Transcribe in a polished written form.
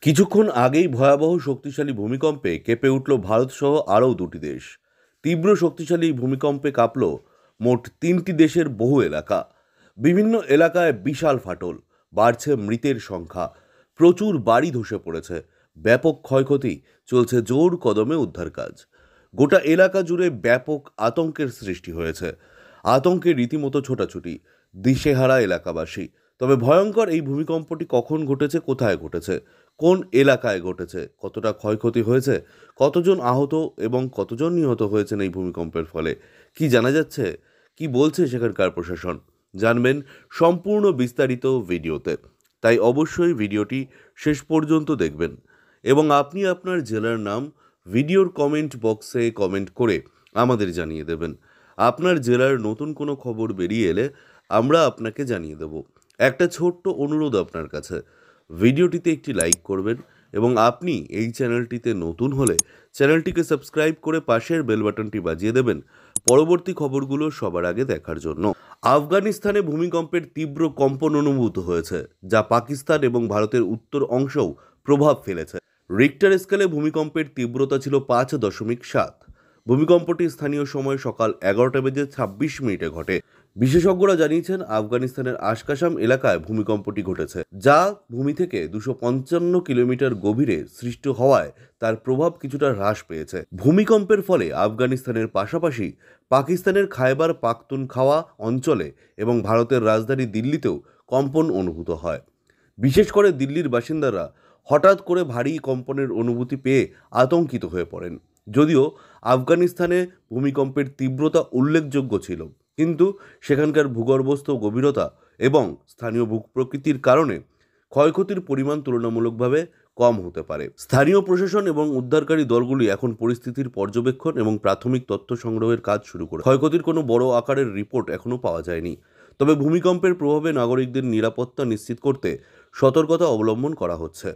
কিছুক্ষণ আগেই ভয়াবহ শক্তিশালী ভূমিকম্পে কেঁপে উঠল ভারতসহ আরও দুটি দেশ। তীব্র শক্তিশালী ভূমিকম্পে কাঁপল মোট 3টি দেশের বহু এলাকা। বিভিন্ন এলাকায় বিশাল ফাটল, বাড়ছে মৃতের সংখ্যা, প্রচুর বাড়ি ধসে পড়েছে, ব্যাপক ক্ষয়ক্ষতি, চলছে জোর কদমে উদ্ধার কাজ। গোটা এলাকা জুড়ে ব্যাপক আতঙ্কের সৃষ্টি হয়েছে। আতঙ্কে রীতিমতো ছোটাছুটি, দিশেহারা এলাকাবাসী। তবে ভয়ঙ্কর এই ভূমিকম্পটি কখন ঘটেছে, কোথায় ঘটেছে, কোন এলাকায় ঘটেছে, কতটা ক্ষয়ক্ষতি হয়েছে, কতজন আহত এবং কতজন নিহত হয়েছেন এই ভূমিকম্পের ফলে, কি জানা যাচ্ছে, কি বলছে সেখানকার প্রশাসন, জানবেন সম্পূর্ণ বিস্তারিত ভিডিওতে। তাই অবশ্যই ভিডিওটি শেষ পর্যন্ত দেখবেন এবং আপনি আপনার জেলার নাম ভিডিওর কমেন্ট বক্সে কমেন্ট করে আমাদের জানিয়ে দেবেন। আপনার জেলার নতুন কোনো খবর বেরিয়ে এলে আমরা আপনাকে জানিয়ে দেব। একটা ছোট্ট অনুরোধ আপনার কাছে, ভিডিওটিতে একটি লাইক করবেন এবং আপনি এই চ্যানেলটিতে নতুন হলে চ্যানেলটিকে সাবস্ক্রাইব করে পাশের বেল বাটনটি বাজিয়ে দেবেন পরবর্তী খবরগুলো সবার আগে দেখার জন্য। আফগানিস্তানে ভূমিকম্পের তীব্র কম্পন অনুভূত হয়েছে, যা পাকিস্তান এবং ভারতের উত্তর অংশেও প্রভাব ফেলেছে। রিক্টার স্কেলে ভূমিকম্পের তীব্রতা ছিল 5.7। ভূমিকম্পটি স্থানীয় সময় সকাল 11:26 ঘটে। বিশেষজ্ঞরা জানিয়েছেন আফগানিস্তানের আশকাশাম এলাকায় ভূমিকম্পটি ঘটেছে, যা ভূমি থেকে 255 কিলোমিটার গভীরে সৃষ্টি হওয়ায় তার প্রভাব কিছুটা হ্রাস পেয়েছে। ভূমিকম্পের ফলে আফগানিস্তানের পাশাপাশি পাকিস্তানের খায়বার পাখতুনখাওয়া অঞ্চলে এবং ভারতের রাজধানী দিল্লিতেও কম্পন অনুভূত হয়। বিশেষ করে দিল্লির বাসিন্দারা হঠাৎ করে ভারী কম্পনের অনুভূতি পেয়ে আতঙ্কিত হয়ে পড়েন। যদিও আফগানিস্তানে ভূমিকম্পের তীব্রতা উল্লেখযোগ্য ছিল, কিন্তু সেখানকার ভূগর্ভস্থ গভীরতা এবং স্থানীয় ভূপ্রকৃতির কারণে ক্ষয়ক্ষতির পরিমাণ তুলনামূলকভাবে কম হতে পারে। স্থানীয় প্রশাসন এবং উদ্ধারকারী দলগুলি এখন পরিস্থিতির পর্যবেক্ষণ এবং প্রাথমিক তথ্য সংগ্রহের কাজ শুরু করে। ক্ষয়ক্ষতির কোনো বড় আকারের রিপোর্ট এখনও পাওয়া যায়নি, তবে ভূমিকম্পের প্রভাবে নাগরিকদের নিরাপত্তা নিশ্চিত করতে সতর্কতা অবলম্বন করা হচ্ছে।